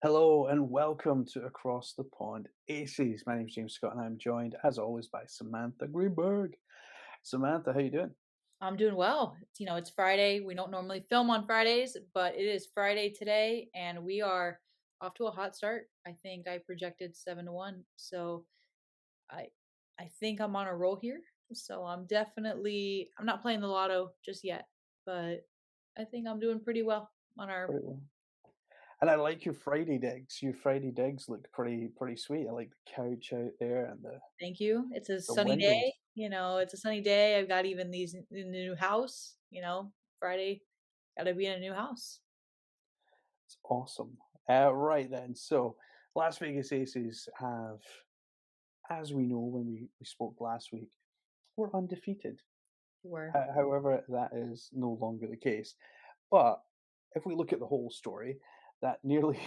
Hello and welcome to Across the Pond Aces. My name's James Scott and I'm joined, as always, by Samantha Greenberg. Samantha, how you doing? I'm doing well. It's Friday. We don't normally film on Fridays, but it is Friday today, and we are off to a hot start. I think I projected 7-1, so I I think I'm on a roll here. So I'm not playing the lotto just yet, but I think I'm doing pretty well on our. Pretty well. And I like your Friday digs. Your Friday digs look pretty sweet. I like the couch out there and Thank you. It's a the sunny day. windows. It's a sunny day. I've got even these in the new house. Friday, got to be in a new house. It's awesome. Right then, so Las Vegas Aces have, as we know when we spoke last week, were undefeated. We're However, that is no longer the case. But if we look at the whole story, that nearly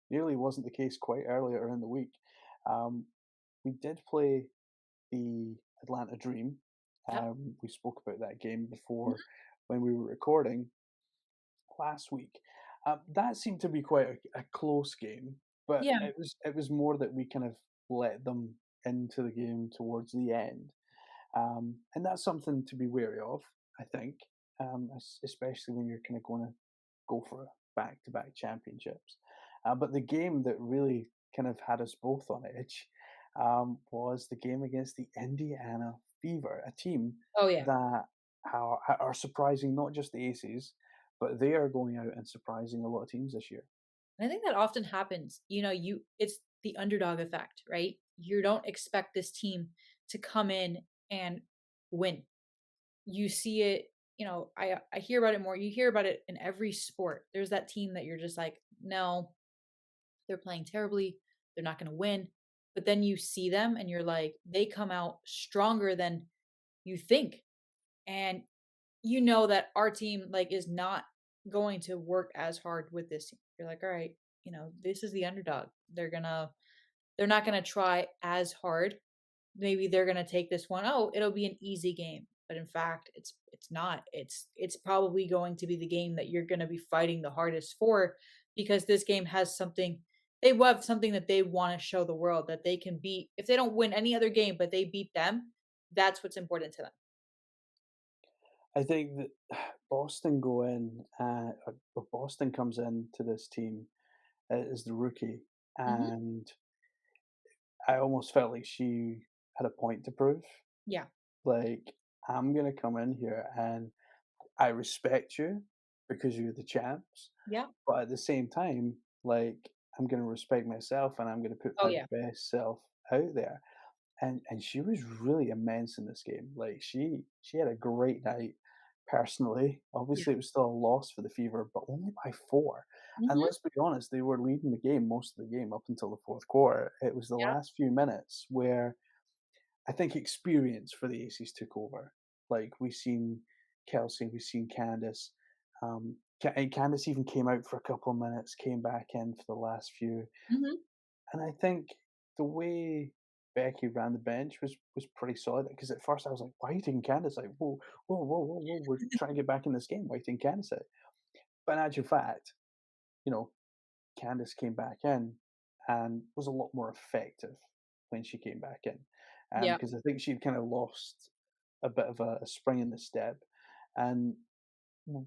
nearly wasn't the case quite earlier in the week. Um, we did play the Atlanta Dream. Yep. We spoke about that game Mhm. before when we were recording last week. That seemed to be quite a close game, but Yeah. it was more that we kind of let them into the game towards the end. And that's something to be wary of, I think, especially when you're kind of going to go for back-to-back championships. But the game that really kind of had us both on edge was the game against the Indiana Fever, a team Oh yeah. that are surprising not just the Aces, but they are going out and surprising a lot of teams this year. And I think that often happens. It's the underdog effect, right? You don't expect this team to come in and win. You see it, I hear about it more. You hear about it in every sport. There's that team that you're just like, no, they're playing terribly. They're not going to win. But then you see them and you're like, they come out stronger than you think. And you know that our team like is not going to work as hard with this team. You're like, all right, this is the underdog. They're not gonna try as hard. Maybe they're gonna take this one. Oh, it'll be an easy game. But in fact, it's not. It's probably going to be the game that you're gonna be fighting the hardest for because this game has something they have something that they want to show the world that they can beat. If they don't win any other game, but they beat them, that's what's important to them. I think that Boston go in, or Boston comes in to this team as the rookie, Hmm. and I almost felt like she had a point to prove. Yeah. Like, I'm gonna come in here and I respect you because you're the champs, Yeah. but at the same time, like, I'm gonna respect myself and I'm gonna put Oh my yeah. best self out there. And she was really immense in this game. Like, she had a great night personally. Yeah. Obviously, it was still a loss for the Fever, but only by 4. And Mhm. let's be honest, they were leading the game most of the game up until the 4th quarter. It was the Yeah. last few minutes where I think experience for the Aces took over. Like, we've seen Kelsey, we've seen Candace, and Candace even came out for a couple of minutes, came back in for the last few. Mhm. And I think the way Becky ran the bench was pretty solid, because at first I was like, "Why are you taking Candace out? Whoa, whoa, whoa, whoa, whoa, we're trying to get back in this game. Why are you taking Candace out?" But in actual fact, you know, Candace came back in and was a lot more effective when she came back in, Yeah. because I think she'd kind of lost a bit of a spring in the step, and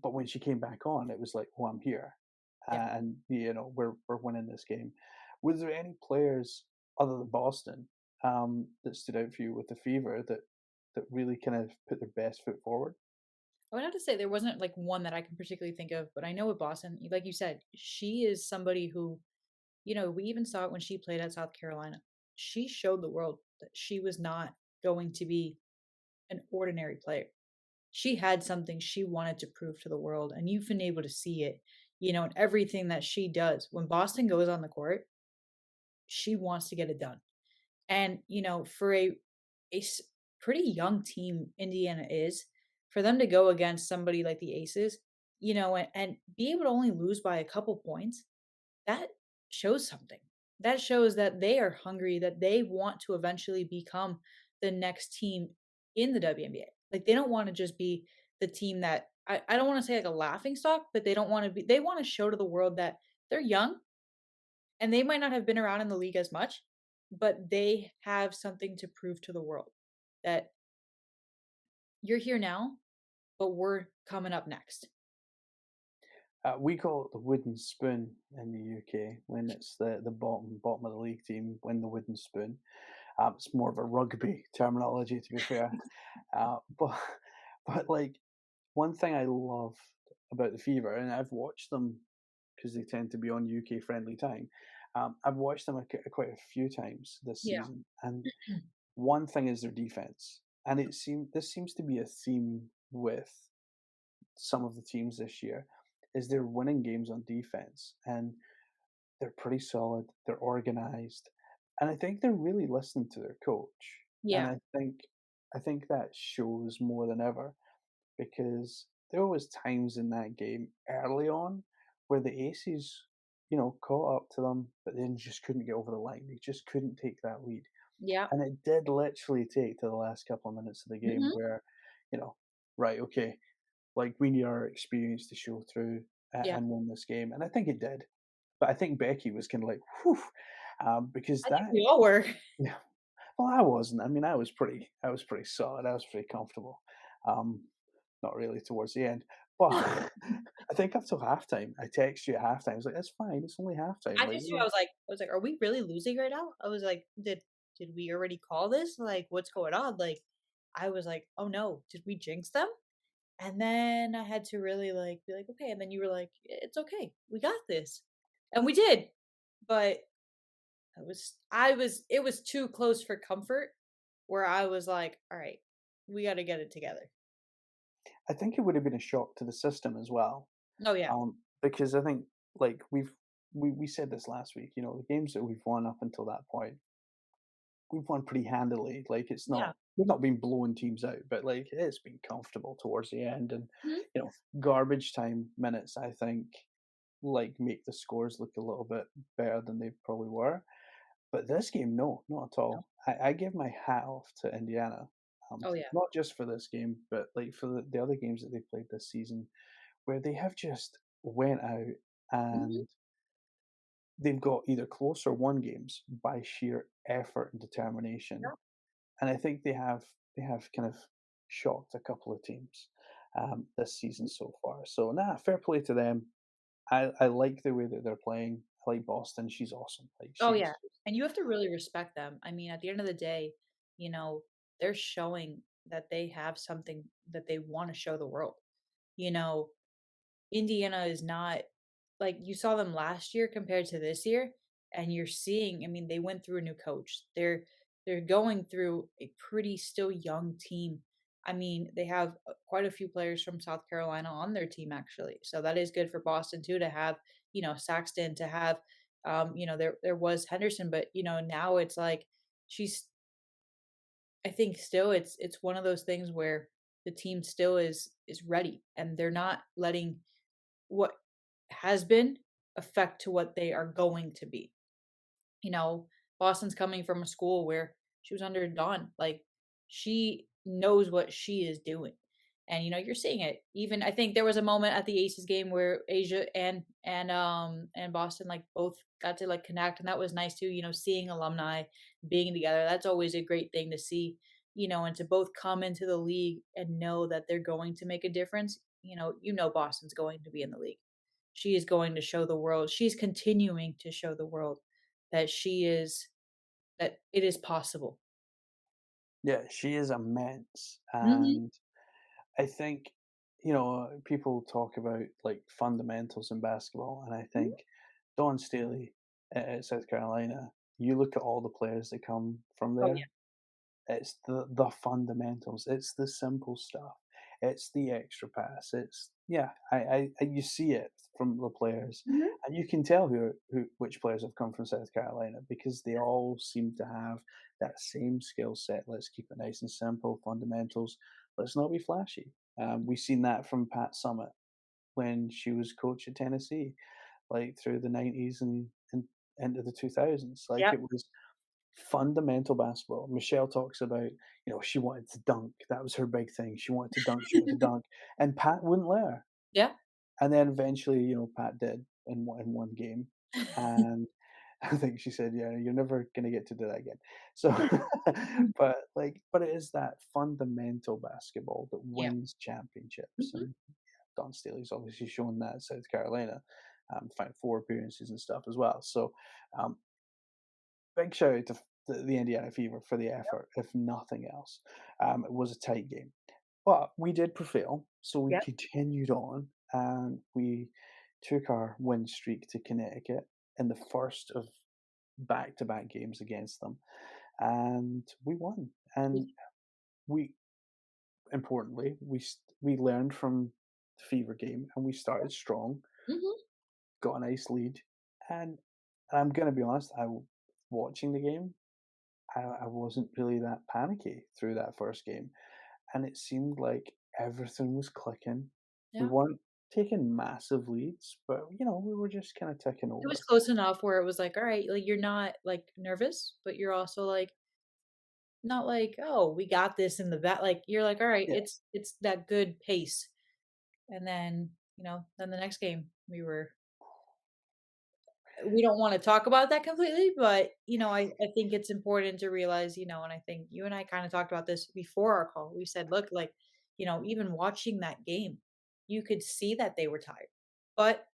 but when she came back on, it was like, "Oh, I'm here, Yeah. and we're winning this game." Was there any players other than Boston that stood out for you with the Fever that really kind of put their best foot forward? I would have to say there wasn't like one that I can particularly think of, but I know with Boston, like you said, she is somebody who, we even saw it when she played at South Carolina. She showed the world that she was not going to be an ordinary player. She had something she wanted to prove to the world, and you've been able to see it, in everything that she does. When Boston goes on the court, she wants to get it done. And, for a pretty young team Indiana is, for them to go against somebody like the Aces, and be able to only lose by a couple points, that shows something. That shows that they are hungry, that they want to eventually become the next team in the WNBA. Like they don't want to just be the team that I don't want to say like a laughing stock, but they don't want to be they want to show to the world that they're young, and they might not have been around in the league as much, but they have something to prove to the world that you're here now, but we're coming up next. We call it the wooden spoon in the UK when it's the bottom of the league team win the wooden spoon. It's more of a rugby terminology, to be fair. But like one thing I love about the Fever, and I've watched them because they tend to be on UK friendly time. I've watched them quite a few times this Yeah. season, and one thing is their defense, and this seems to be a theme with some of the teams this year, is they're winning games on defense, and they're pretty solid, they're organized, and I think they're really listening to their coach, and Yeah. I think that shows more than ever because there was times in that game early on where the Aces, caught up to them, but then just couldn't get over the line. They just couldn't take that lead. Yeah. And it did literally take to the last couple of minutes of the game Mhm. where, you know, right, okay, like we need our experience to show through Yeah. and win this game. And I think it did. But I think Becky was kind of like, whew, because I think that, we all were. yeah, well, I wasn't. I mean, I was pretty solid. I was pretty comfortable. Um, Not really towards the end, but I think up till halftime, I text you at halftime. I was like, "It's fine. It's only halftime." I Like, did too. I was like, "Are we really losing right now?" I was like, "Did we already call this? Like, what's going on?" Like, I was like, "Oh no, did we jinx them?" And then I had to really like be like, "Okay." And then you were like, "It's okay. We got this." And we did. But it was too close for comfort where I was like, "All right, we got to get it together." I think it would have been a shock to the system as well, Oh yeah. because I think like we said this last week. The games that we've won up until that point, we've won pretty handily. Like it's Yeah. not we've not been blowing teams out, but like it's been comfortable towards the end, and Mhm. garbage time minutes. I think like make the scores look a little bit better than they probably were. But this game, no, not at No. all. I give my hat off to Indiana, Oh yeah. not just for this game, but like for the other games that they played this season, where they have just went out Mhm. and they've got either close or won games by sheer effort and determination. Yeah. And I think they have kind of shocked a couple of teams this season so far. So fair play to them. I like the way that they're playing. I like Boston. She's awesome. Like Oh, yeah, she's and you have to really respect them. I mean, at the end of the day, you know, they're showing that they have something that they wanna show the world. You know, Indiana is not like, you saw them last year compared to this year, and you're seeing, I mean, they went through a new coach. They're going through a pretty still young team. I mean, they have, quite a few players from South Carolina on their team, actually, so that is good for Boston too to have, Saxton, to have, there was Henderson, but, now it's like she's I think still it's one of those things where the team still is ready, and they're not letting what has been affect to what they are going to be. You know, Boston's coming from a school where she was under Dawn. Like, she knows what she is doing. And, you're seeing it. Even I think there was a moment at the Aces game where Asia and Boston, like, both got to, like, connect, and that was nice too, seeing alumni being together. That's always a great thing to see, and to both come into the league and know that they're going to make a difference. Boston's going to be in the league. She is going to show the world. She's continuing to show the world that that it is possible. Yeah, she is immense, Mhm. and I think people talk about like fundamentals in basketball, and I Mhm. think Dawn Staley at South Carolina. You look at all the players that come from Oh, yeah. there. It's the fundamentals. It's the simple stuff. It's the extra pass. It's yeah. You see it from the players, Mhm. and you can tell which players have come from South Carolina because they all seem to have that same skill set. Let's keep it nice and simple. Fundamentals. Let's not be flashy. We've seen that from Pat Summitt when she was coach at Tennessee, like through the '90s and into the 2000s. Like Yep. it was fundamental basketball. Michelle talks about, she wanted to dunk. That was her big thing. She wanted to dunk. She wanted to dunk, and Pat wouldn't let her. Yeah. And then eventually, Pat did in one game, and I think she said, "Yeah, you're never gonna get to do that again." So, but it is that fundamental basketball that Yeah. wins championships, Mhm. and Don Staley's obviously shown that at South Carolina, Final Four appearances and stuff as well. So, um, big shout out to the Indiana Fever for the effort, if nothing else. It was a tight game, but we did prevail, so we Yep. continued on, and we took our win streak to Connecticut in the first of back-to-back games against them, and we won. Yeah. And we importantly, we learned from the Fever game, and we started strong, Mhm. got a nice lead, and I'm gonna be honest, watching the game, I wasn't really that panicky through that first game, and it seemed like everything was clicking. We Yeah. weren't taking massive leads, but, we were just kinda ticking It was over. close enough where it was like, "Alright," like, you're not, like, nervous, but you're also, like, not like, "Oh, we got this in the vat," like, you're like, "Alright, Yeah, it's that good pace." And then, then the next game, we don't wanna talk about that completely, but, I think it's important to realize, and I think you and I kinda talked about this before our call. We said, "Look, like, even watching that game, you could see that they were tired." But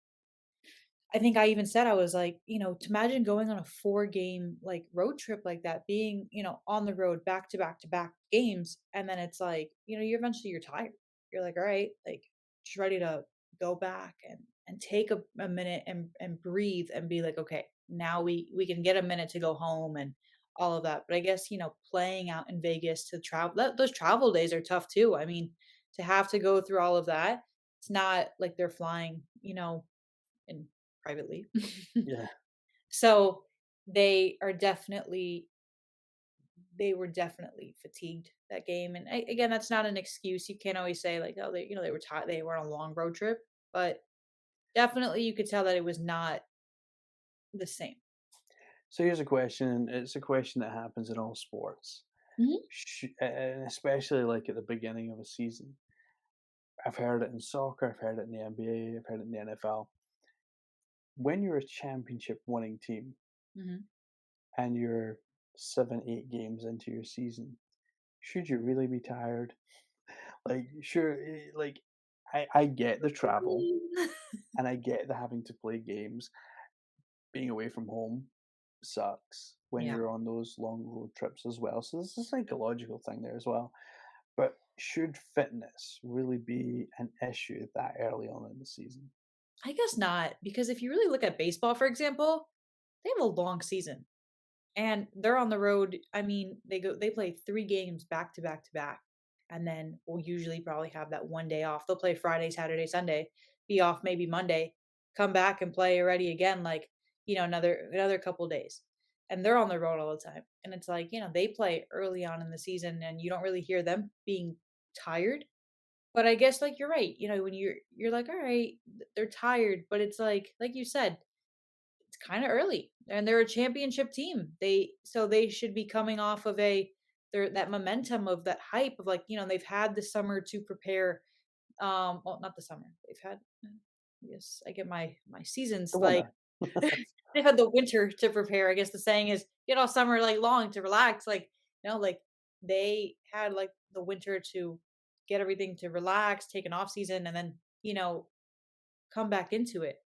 I think I even said, I was like, to imagine going on a 4 game, like, road trip like that, being, on the road back to back to back games, and then it's like, you're tired. You're like, "Alright," like, just ready to go back and take a minute and breathe and be like, "Okay, now we can get a minute to go home," and all of that. But I guess, playing out in Vegas to travel, those travel days are tough too. I mean, to have to go through all of that, it's not like they're flying, in privately. yeah. So, they are definitely they were definitely fatigued that game, and again, that's not an excuse. You can't always say like, "Oh, they were tired. They were on a long road trip," but definitely you could tell that it was not the same. So here's a question, it's a question that happens in all sports, Mhm, and especially, like, at the beginning of a season. I've heard it in soccer, I've heard it in the NBA, I've heard it in the NFL. When you're a championship winning team mhm. and you're 7, 8 games into your season, should you really be tired? Like, sure, like, I get the travel, and I get the having to play games. Being away from home sucks when Yeah. you're on those long road trips as well, so there's a psychological thing there as well. But should fitness really be an issue that early on in the season? I guess not, because if you really look at baseball, for example, they have a long season. And they're on the road. I mean, they play 3 games back to back to back, and then we'll usually probably have that one day off. They'll play Friday, Saturday, Sunday, be off maybe Monday, come back and play already again, like, another couple days. And they're on the road all the time. And it's like, they play early on in the season and you don't really hear them being tired. But I guess, like, you're right. When you're like, all right, they're tired, but it's like you said, it's kinda early, and they're a championship team. They should be coming off of that momentum of that hype of, like, they've had the summer to prepare, well, not the summer. They've had yes, I get my seasons, The like, winner. they've had the winter to prepare. I guess the saying is, "Get all summer, like, long to relax," like, like, they had, like, the winter to get everything to relax, take an off season, and then, come back into it.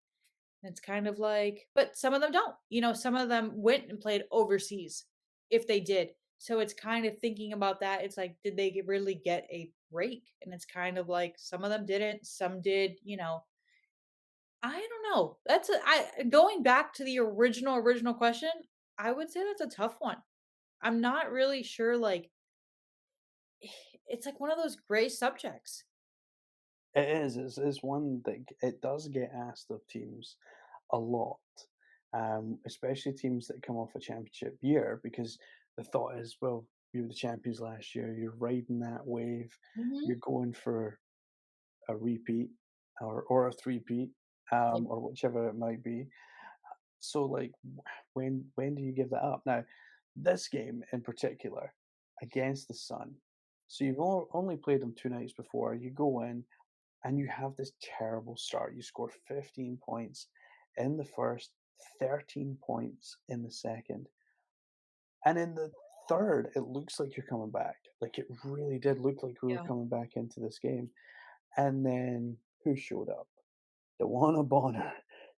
It's kind of like, but some of them don't. Some of them went and played overseas if they did. So it's kind of thinking about that. It's like, did they really get a break? And it's kind of like some of them didn't, some did. I don't know. I going back to the original question, I would say that's a tough one. I'm not really sure, like, it's like one of those gray subjects. It is, it's one that it does get asked of teams a lot, especially teams that come off a championship year, because the thought is, well, you were the champions last year, you're riding that wave, Mhm. you're going for a repeat or a three-peat, Yep. or whichever it might be. So, like, when do you give that up? Now, this game in particular against the Sun, so you've only played them 2 nights before, you go in and you have this terrible start. You score 15 points in the first, 13 points in the second. And in the third, it looks like you're coming back. Like it really did look like we were Yeah. coming back into this game. And then who showed up? Dewana Bonner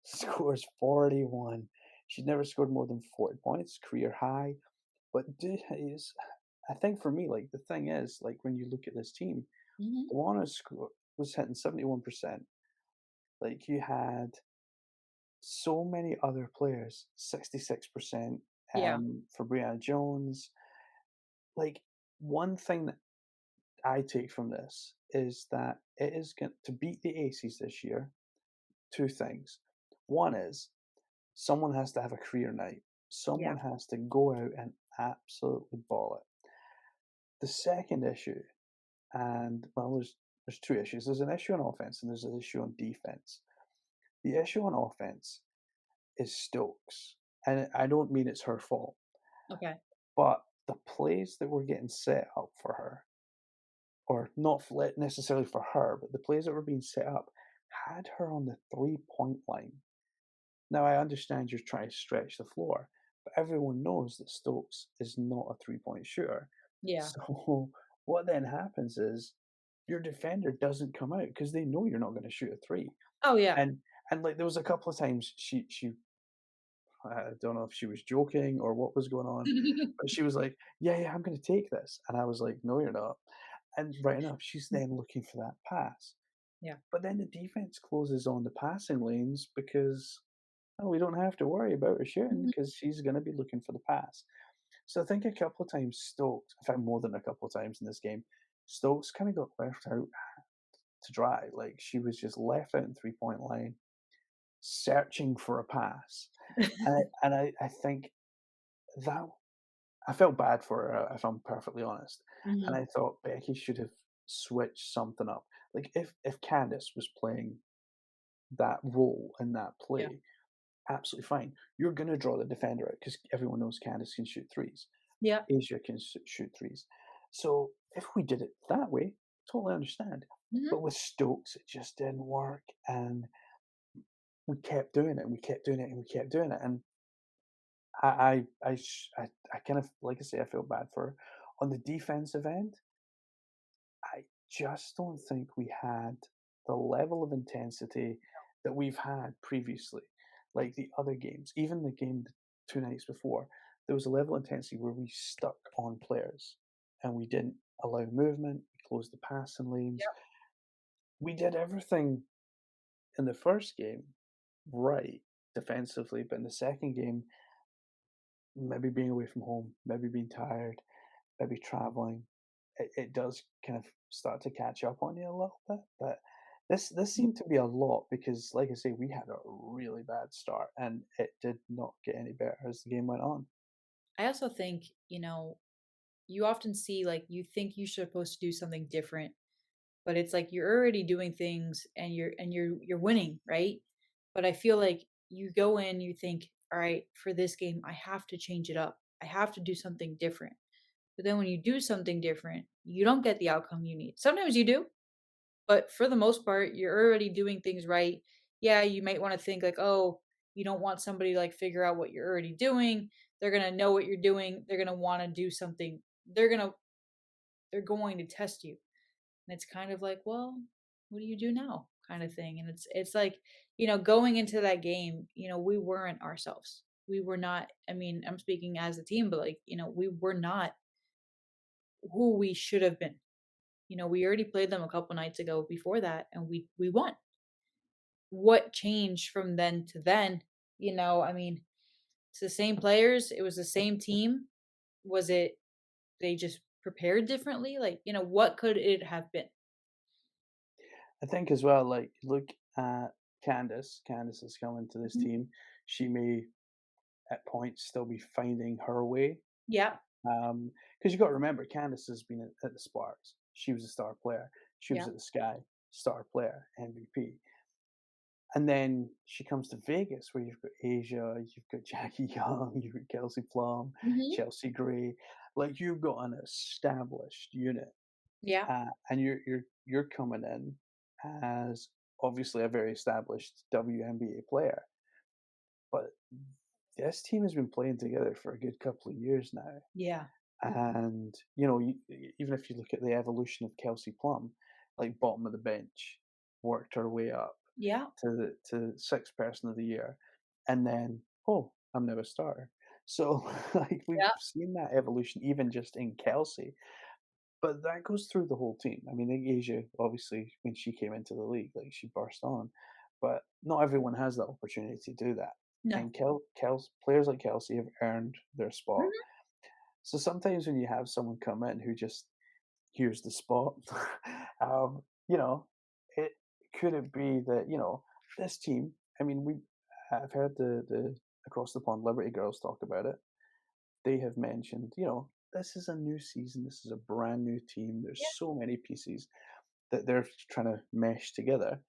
scores 41. She'd never scored more than 40 points, career high. But is I think for me, like the thing is, like when you look at this team, Mhm. Was hitting 71%. Like you had so many other players, 66%, Yeah. for Brianna Jones. Like one thing that I take from this is that it is going to beat the Aces this year. Two things. One is someone has to have a career night. Yeah. Someone has to go out and absolutely ball it. The second issue, and well, there's two issues. There's an issue on offense and there's an issue on defense. The issue on offense is Stokes, and I don't mean it's her fault, Okay. but the plays that were getting set up for her, or not necessarily for her, but the plays that were being set up had her on the 3-point line. Now, I understand you're trying to stretch the floor, but everyone knows that Stokes is not a three-point shooter. Yeah. So what then happens is your defender doesn't come out because they know you're not going to shoot a three. Oh, yeah. And like there was a couple of times she I don't know if she was joking or what was going on, but she was like, "Yeah, yeah, I'm going to take this," and I was like, "No, you're not." And right enough, she's then looking for that pass. Yeah. But then the defense closes on the passing lanes because, oh, we don't have to worry about her shooting Mhm. because she's going to be looking for the pass. So I think a couple of times Stokes, in fact, more than a couple of times in this game, Stokes kind of got left out to dry. Like she was just left out in 3-point line, searching for a pass. I think that I felt bad for her, if I'm perfectly honest. And Mhm. I thought Becky should have switched something up. Like if Candice was playing that role in that Yeah. play, absolutely fine. You're going to draw the defender out because everyone knows Candice can shoot threes. Yeah. Asia can shoot threes. So if we did it that way, totally understand. Mhm. But with Stokes, it just didn't work, and we kept doing it, and we kept doing it, and we kept doing it, and I kind of like I say, I feel bad for her. On the defensive end, I just don't think we had the level of intensity that we've had previously, like the other games. Even the game 2 nights before, there was a level of intensity where we stuck on players and we didn't allow movement. We closed the passing lanes. Yeah. We did everything in the first game right defensively, but in the second game, maybe being away from home, maybe being tired, maybe traveling, it does kind of start to catch up on you a little bit. But this seemed to be a lot because, like I say, we had a really bad start, and it did not get any better as the game went on. I also think, you often see, like, you think you're supposed to do something different, but it's like you're already doing things and you're winning, right? But I feel like you go in, you think, all right, for this game, I have to change it up. I have to do something different. But then when you do something different, you don't get the outcome you need. Sometimes you do, but for the most part, you're already doing things right. Yeah, you might want to think like, oh, you don't want somebody to like figure out what you're already doing. They're gonna know what you're doing. They're gonna want to do something. They're going to test you. And it's kind of like, well, what do you do now? Kind of thing. And it's like, going into that game, we weren't ourselves. We were not, I mean, I'm speaking as a team, but like, we were not who we should have been. We already played them a couple nights ago before that and we won. What changed from then to then? I mean, it's the same players, it was the same team. Was it they just prepared differently? Like, what could it have been? I think as well, like look at Candice. Candice has come into this Mhm. team. She may at points still be finding her way. Yeah, Because you got to remember, Candice has been at the Sparks. She was a star player. She was yeah. at the Sky, star player, MVP. And then she comes to Vegas, where you've got Asia, you've got Jackie Young, you've got Kelsey Plum, Mhm. Chelsea Gray. Like you've got an established unit, Yeah. and you're coming in as obviously a very established WNBA player. But this team has been playing together for a good couple of years now. Yeah. And, even if you look at the evolution of Kelsey Plum, like bottom of the bench, worked her way up Yeah. to sixth person of the year, and then, oh, I'm now a starter. So like we've Yeah. seen that evolution even just in Kelsey, but that goes through the whole team. I mean, Asia, obviously, when she came into the league, like she burst on, but not everyone has that opportunity to do that. No. And players like Kelsey have earned their spot. Mhm. So sometimes when you have someone come in who just here's the spot, um, you know, it could it be that this team. I mean, I've heard the across the pond Liberty girls talk about it. They have mentioned, this is a new season. This is a brand new team. Yeah. There's so many pieces that they're trying to mesh together.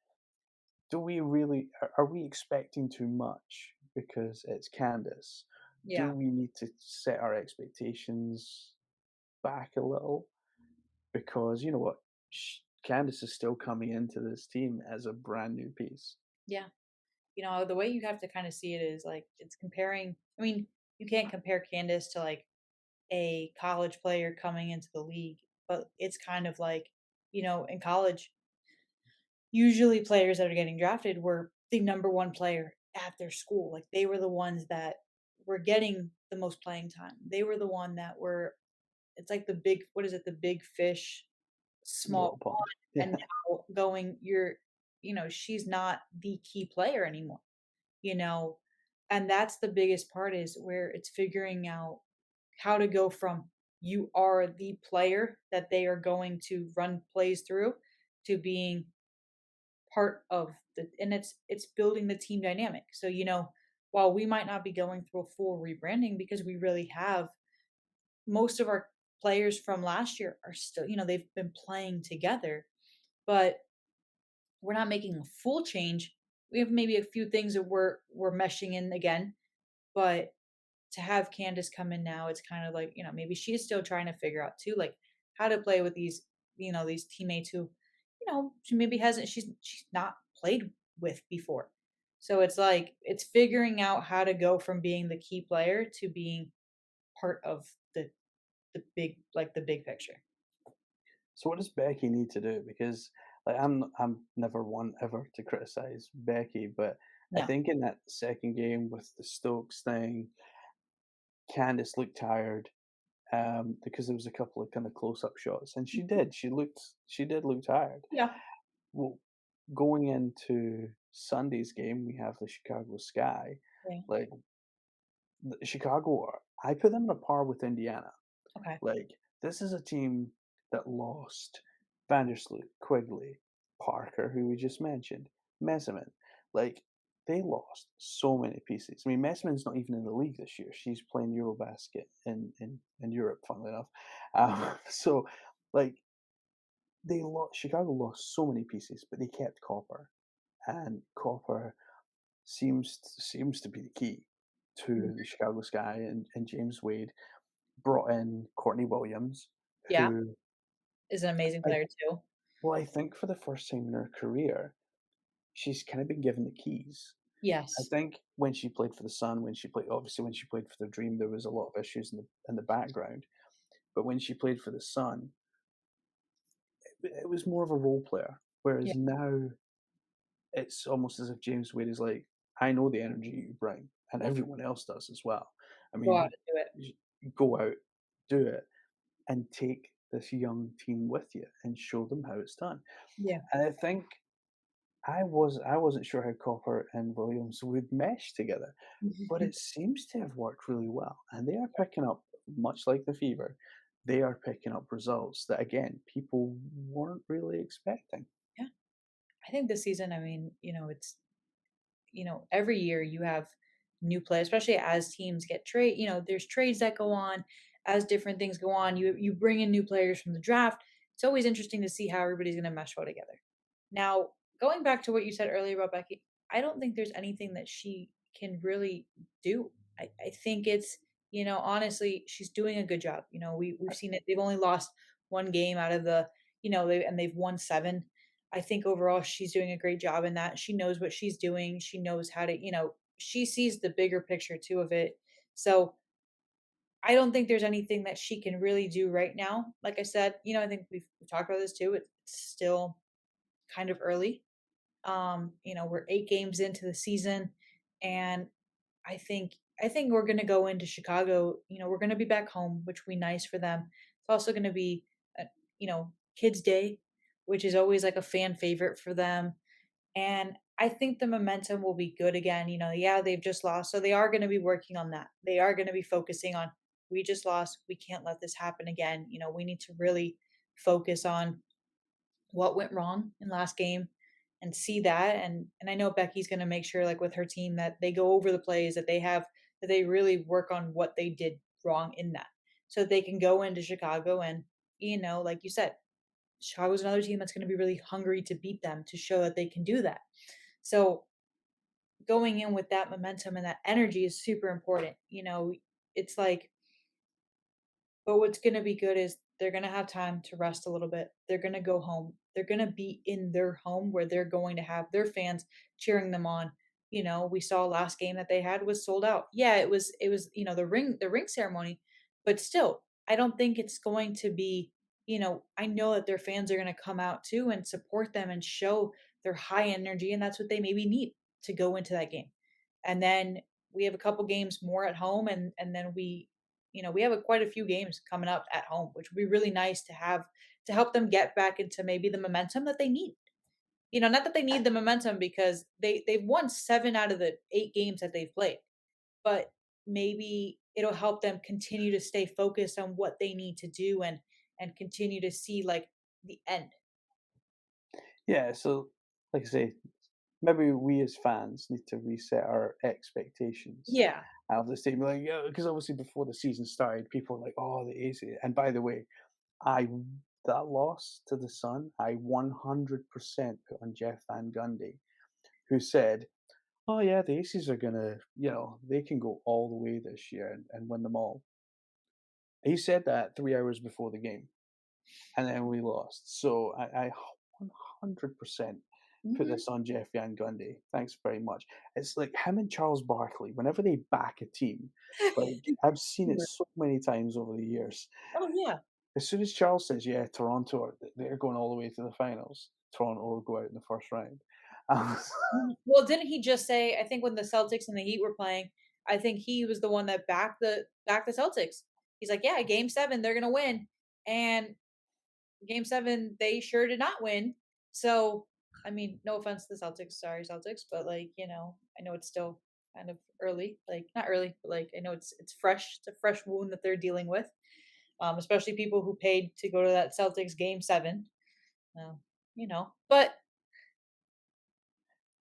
Do we really are we expecting too much because it's Candace? Do Yeah. we need to set our expectations back a little? Because you know what? Candace is still coming into this team as a brand new piece. Yeah. The way you have to kind of see it is like it's comparing. I mean, you can't compare Candace to like a college player coming into the league, but it's kind of like, in college, usually players that are getting drafted were the number one player at their school. Like they were the ones that were getting the most playing time. They were the one that were, it's like the big, what is it? The big fish, small Little pond. pond. And Yeah. now going, she's not the key player anymore, you know? And that's the biggest part is where it's figuring out how to go from you are the player that they are going to run plays through to being part of and it's building the team dynamic. So, while we might not be going through a full rebranding because we really have most of our players from last year are still, they've been playing together, but we're not making a full change. We have maybe a few things that we're meshing in again, but to have Candace come in now, it's kind of like, maybe she's still trying to figure out too, like how to play with these teammates who, she maybe she's not played with before. So it's like it's figuring out how to go from being the key player to being part of the big picture. So what does Becky need to do? Because like I'm never one ever to criticize Becky, but I No. think in that second game with the Stokes thing, Candice looked tired because there was a couple of kind of close up shots, and she Mhm. did. She did look tired. Yeah. Well, going into Sunday's game, we have the Chicago Sky. Yeah. Like Chicago, I put them on a par with Indiana. Okay. Like, this is a team that lost Vandersloot, Quigley, Parker, who we just mentioned, Messiman. Like, they lost so many pieces. I mean, Messiman's not even in the league this year. She's playing Eurobasket in Europe, funnily enough. So, like, Chicago lost so many pieces, but they kept Copper, and Copper seems to be the key Mhm. to the Chicago Sky, and James Wade brought in Courtney Williams, Yeah. who Is an amazing I player too. I think for the first time in her career, she's kind of been given the keys. I Yes. think when she played for the Sun, when she played for the Dream, there was a lot of issues in the background. But when she played for the Sun, it was more of a role player. Yeah. Whereas now, it's almost as if James Wade is like, I know the energy you bring, and everyone else does as well. I Go out mean, and do it. go out, do it, and take this young team with you and show them how it's done. Yeah. And I think I wasn't sure how Copper and Williams would mesh together, but it seems to have worked really well. And they are picking up, much like the Fever, they are picking up results that again people weren't really expecting. Yeah. I think this season, I mean, it's every year you have new players, especially as teams get there's trades that go on as different things go on. You bring in new players from the draft. It's always interesting to see how everybody's going to mesh well together. Now, going back to what you said earlier about Becky, I don't think there's anything that she can really do. I think it's, honestly, she's doing a good job. We've seen it. They've only lost one game out of they've won seven. I think overall she's doing a great job in that. She knows what she's doing. She knows how to, she sees the bigger picture too of it. So I don't think there's anything that she can really do right now. Like I said, I think we've talked about this too. It's still kind of early. We're 8 games into the season, and I think we're gonna go into Chicago. We're gonna be back home, which will be nice for them. It's also gonna be, Kids Day, which is always like a fan favorite for them. And I think the momentum will be good again. Yeah, they've just lost. So they are going to be working on that. They are going to be focusing on, we just lost. We can't let this happen again. We need to really focus on what went wrong in last game and see that. And I know Becky's going to make sure, like with her team, that they go over the plays that they really work on what they did wrong in that. So they can go into Chicago and, like you said, Chicago's another team that's going to be really hungry to beat them to show that they can do that. So going in with that momentum and that energy is super important. It's like, but what's going to be good is they're going to have time to rest a little bit. They're going to go home. They're going to be in their home where they're going to have their fans cheering them on. We saw last game that they had was sold out. Yeah, it was, the ring ceremony, but still, I don't think it's going to be, I know that their fans are going to come out too and support them and show their high energy, and that's what they maybe need to go into that game. And then we have a couple games more at home, and then we have quite a few games coming up at home, which would be really nice to have to help them get back into maybe the momentum that they need. Not that they need the momentum because they've won 7 out of the 8 games that they've played, but maybe it'll help them continue to stay focused on what they need to do and continue to see like the end. Yeah, so like I say, maybe we as fans need to reset our expectations Yeah. of this team. Like, yeah, because obviously before the season started, people were like, "Oh, the Aces." And by the way, I that loss to the Sun, I 100% put on Jeff Van Gundy, who said, "Oh yeah, the Aces are gonna, they can go all the way this year and win them all." He said that 3 hours before the game, and then we lost. So I 100% put Hmm. this on Jeff Van Gundy. Thanks very much. It's like him and Charles Barkley. Whenever they back a team, like I've seen it so many times over the years. Oh yeah. As soon as Charles says, "Yeah, Toronto, they're going all the way to the finals," Toronto will go out in the first round. Um, Mhm. Well, didn't he just say, I think when the Celtics and the Heat were playing, I think he was the one that backed the Celtics. He's like, "Yeah, game 7, they're gonna win." And game 7, they sure did not win. So, I mean, no offense to the Celtics, sorry Celtics, but like, I know it's still kind of early, like not early, but like I know it's fresh. It's a fresh wound that they're dealing with. Especially people who paid to go to that Celtics game 7. But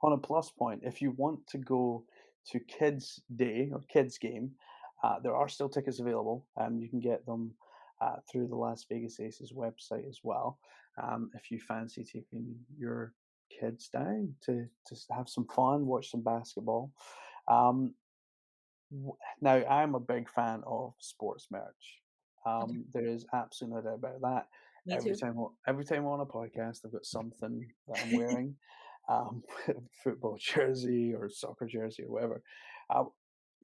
on a plus point, if you want to go to Kids Day or Kids Game, there are still tickets available. You can get them through the Las Vegas Aces website as well. If you fancy taking your kids down to have some fun, watch some basketball. Um, Now, I'm a big fan of sports merch. okay, There is absolutely no doubt about that. me too. Every time I'm on a podcast, I've got something that I'm wearing, um, football jersey or soccer jersey or whatever. Uh,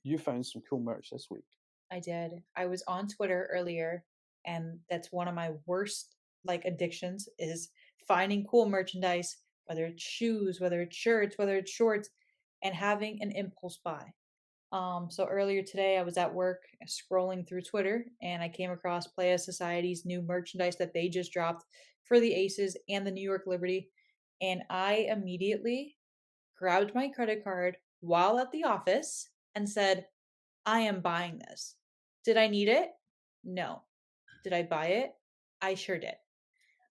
you found some cool merch this week. I did. I was on Twitter earlier, and that's one of my worst like addictions is finding cool merchandise, whether it's shoes, whether it's shirts, whether it's shorts, and having an impulse buy. So earlier today, I was at work scrolling through Twitter, and I came across Playa Society's new merchandise that they just dropped for the Aces and the New York Liberty, and I immediately grabbed my credit card while at the office and said, I am buying this. Did I need it? No. Did I buy it? I sure did.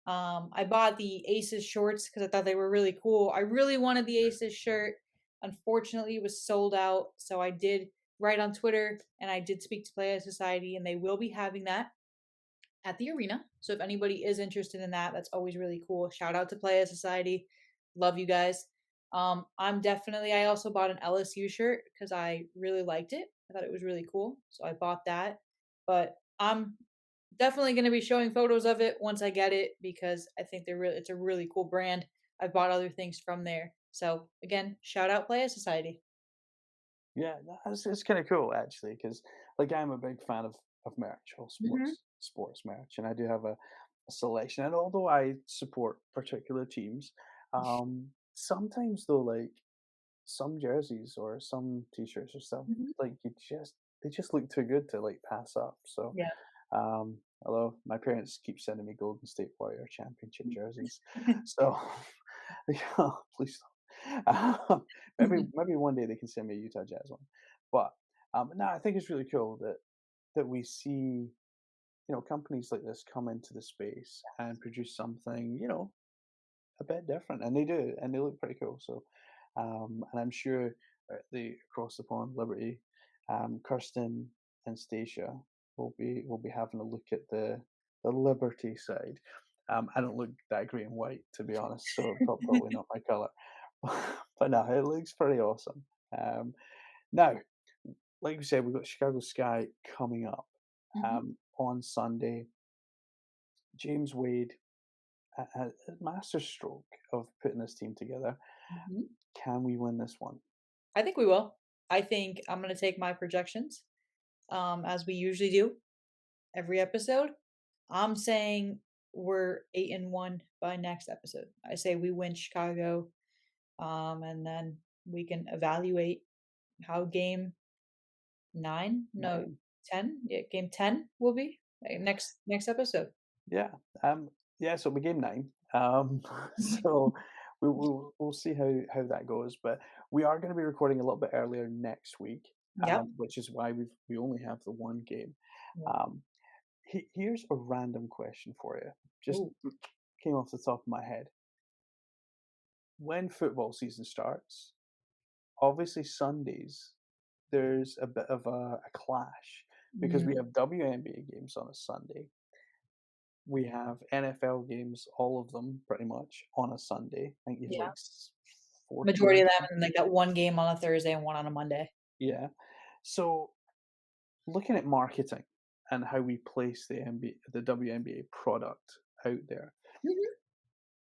I bought the Aces shorts because I thought they were really cool. I really wanted the Aces shirt. Unfortunately, it was sold out. So I did write on Twitter and I did speak to Playa Society, and they will be having that at the arena. So if anybody is interested in that, that's always really cool. Shout out to Playa Society. Love you guys. I also bought an LSU shirt because I really liked it. I thought it was really cool. So I bought that. But I'm definitely going to be showing photos of it once I get it because I think it's a really cool brand. I've bought other things from there. So again, shout out Playa Society. Yeah, no, it's kinda cool actually, because like, I'm a big fan of merch, all Mhm, sports merch, and I do have a selection, and although I support particular teams, sometimes though, like, some jerseys or some T-shirts or stuff, mhm. like, they just look too good to, like, pass up, so, Yeah. although my parents keep sending me Golden State Warrior championship jerseys, so, yeah, please don't. Maybe one day they can send me a Utah Jazz one, but, no, I think it's really cool that we see, companies like this come into the space and produce something, a bit different, and they do, and they look pretty cool. So, and I'm sure the across the pond, Liberty, Kirsten and Stacia will be having a look at the Liberty side. I don't look that green and white, to be honest, so probably not my color. But no, it looks pretty awesome. Now, like we said, we've got Chicago Sky coming up Mhm, on Sunday. James Wade, a masterstroke of putting this team together. mhm. Can we win this one? I think we will. I think I'm gonna take my projections, as we usually do every episode. I'm saying we're 8-1 by next episode. I say we win Chicago, and then we can evaluate how game 9, no, 9. 10, yeah, game 10 will be next episode. Yeah. Yeah, so we game 9. So we'll see how that goes, but we are gonna be recording a little bit earlier next week, Yep. which is why we only have the 1 game. Yeah. Um, here's a random question for you, just Ooh. came off the top of my head. When football season starts, obviously Sundays, there's a bit of a clash because we Mm, have WNBA games on a Sunday. We have NFL games, all of them pretty much on a Sunday. I think you have yeah. like 14 Majority or of them, and something. like that one game on a Thursday and one on a Monday. Yeah. So looking at marketing and how we place the WNBA product out there, Mhm.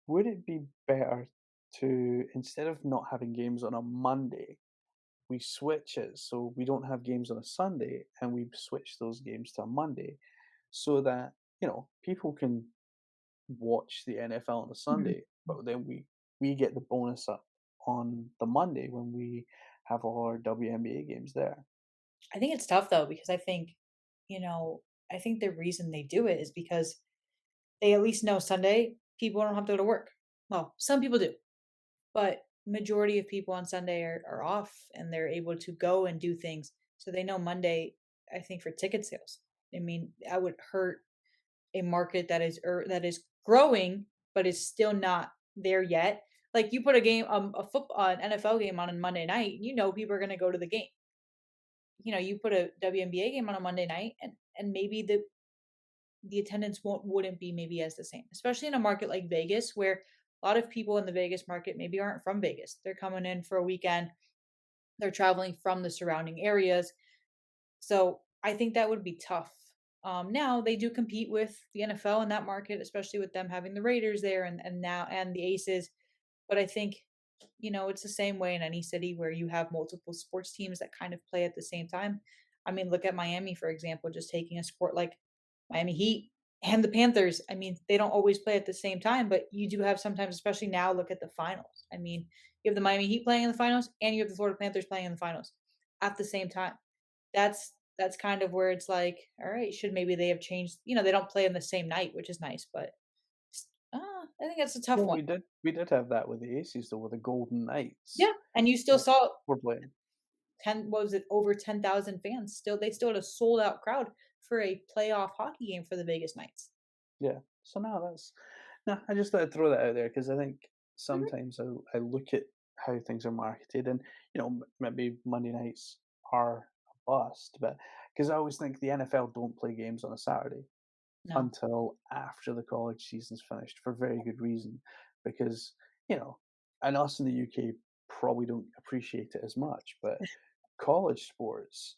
would it be better to, instead of not having games on a Monday, we switch it so we don't have games on a Sunday and we switch those games to a Monday so that, people can watch the NFL on a Mhm. Sunday, but then we get the bonus up on the Monday when we have all our WNBA games there. I think it's tough though because you know, I think the reason they do it is because they at least know Sunday people don't have to go to work. Well, some people do, but majority of people on Sunday are off and they're able to go and do things. So they know Monday, I think for ticket sales. I mean, that would hurt a market that is growing, but is still not there yet. Like you put a game, a football, an NFL game on Monday night, you know people are going to go to the game. You know, you put a WNBA game on a Monday night, and maybe the attendance wouldn't be maybe as the same, especially in a market like Vegas, where a lot of people in the Vegas market maybe aren't from Vegas. They're coming in for a weekend. They're traveling from the surrounding areas. So I think that would be tough. Now they do compete with the NFL in that market, especially with them having the Raiders there and now and the Aces. But I think, it's the same way in any city where you have multiple sports teams that kind of play at the same time. I mean, look at Miami, for example, just taking a sport like Miami Heat and the Panthers. I mean, they don't always play at the same time, but you do have sometimes, especially now, look at the finals. I mean, you have the Miami Heat playing in the finals and you have the Florida Panthers playing in the finals at the same time. That's kind of where it's like, all right, should maybe they have changed, they don't play on the same night, which is nice, but I think that's a tough Well, one. we did have that with the Aces though, with the Golden Knights. Yeah, and you still Well, saw we're playing. 10 what was it, over 10,000 fans. They still had a sold out crowd for a playoff hockey game for the Vegas Knights. Yeah. So no, no. I just thought I'd throw that out there because I think Mhm. sometimes I look at how things are marketed, and maybe Monday nights are a bust, but because I always think the NFL don't play games on a Saturday No. until after the college season's finished for very good reason, because you know, and us in the UK probably don't appreciate it as much, but college sports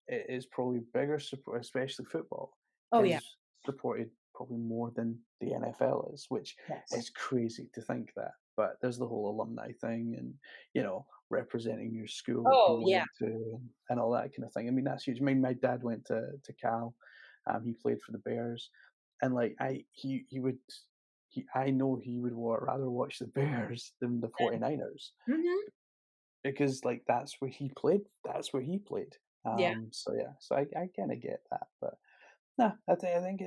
is probably bigger support, especially football, Oh, yeah. is supported probably more than the NFL is, which Yes. is crazy to think that. but there's the whole alumni thing and, representing your school that you Oh, yeah. went to and all that kind of thing. I mean, that's huge. I mean, my dad went to Cal. He played for the Bears, and like he would I know he would rather watch the Bears than the 49ers Mhm. because like that's where he played. That's where he played. Yeah, So yeah, so I kind of get that, but no, I think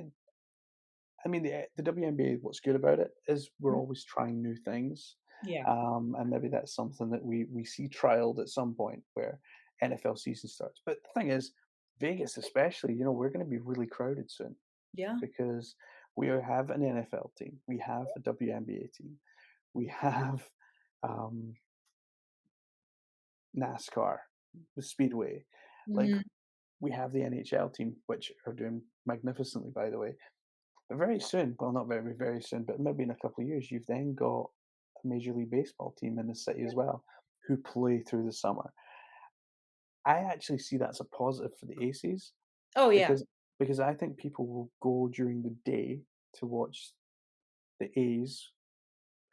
I mean, the WNBA, what's good about it is we're mhm, always trying new things. yeah, And maybe that's something that we see trialed at some point where NFL season starts. But the thing is, Vegas especially, we're going to be really crowded soon yeah, because we have an NFL team, we have a WNBA team, we have um, NASCAR, the Speedway, like mhm. we have the NHL team, which are doing magnificently, by the way. But very soon, well, not very, very soon, but maybe in a couple of years, you've then got a Major League Baseball team in the city as well who play through the summer. I actually see that as a positive for the Aces Oh, yeah. because I think people will go during the day to watch the A's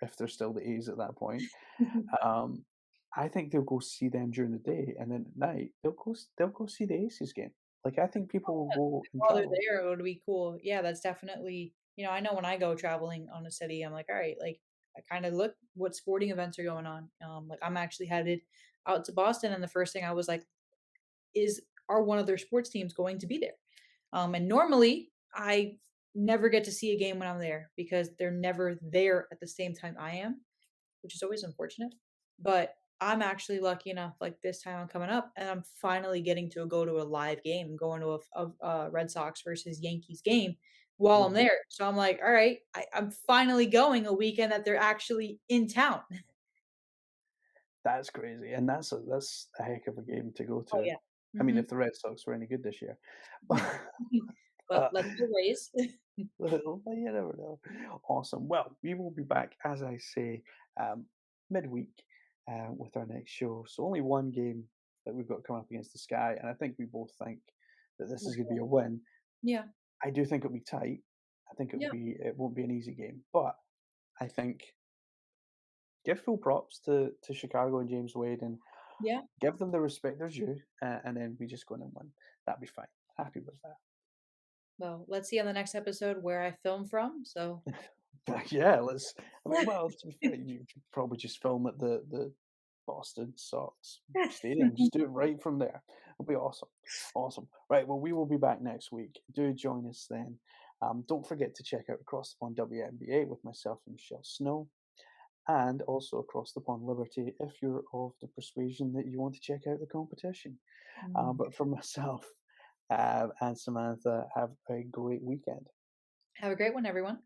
if they're still the A's at that point. Um, I think they'll go see them during the day, and then at night they'll go see the Aces game. Like I think people will go and While they're travel. there, it would be cool. Yeah, that's definitely I know when I go traveling on a city, I'm like, "Alright," like, I kinda look what sporting events are going on. Like, I'm actually headed out to Boston, and the first thing I was like, are one of their sports teams going to be there?" And normally, I never get to see a game when I'm there because they're never there at the same time I am, which is always unfortunate. But I'm actually lucky enough, like this time I'm coming up, and I'm finally getting to go to a live game, going to a Red Sox versus Yankees game while I'm Mhm. there. So I'm like, all right, I'm finally going a weekend that they're actually in town. That's crazy, and that's a heck of a game to go Oh to. yeah. I mean, Hmm. if the Red Sox were any good this year. But Uh, let's go Rays. well, you never know. Awesome. Well, we will be back, as I say, midweek with our next show. So only one game that we've got coming up against the Sky, and I think we both think that this is going to be a win. Yeah, I do think it'll be tight. I think yeah, it won't be an easy game, but I think give full props to Chicago and James Wade and yeah. give them the respect they're due, and then we just go in and win. That'd be fine. Happy with that. Well, let's see on the next episode where I film from. So Yeah, let's. I mean, well, to be fair, you could probably just film at the Boston Sox stadium. Just do it right from there. It'll be awesome. Awesome. Right. Well, we will be back next week. Do join us then. Don't forget to check out Across the Pond WNBA with myself and Michelle Snow, and also Across the Pond Liberty if you're of the persuasion that you want to check out the competition. mm, But for myself and Samantha, have a great weekend. have a great one, everyone.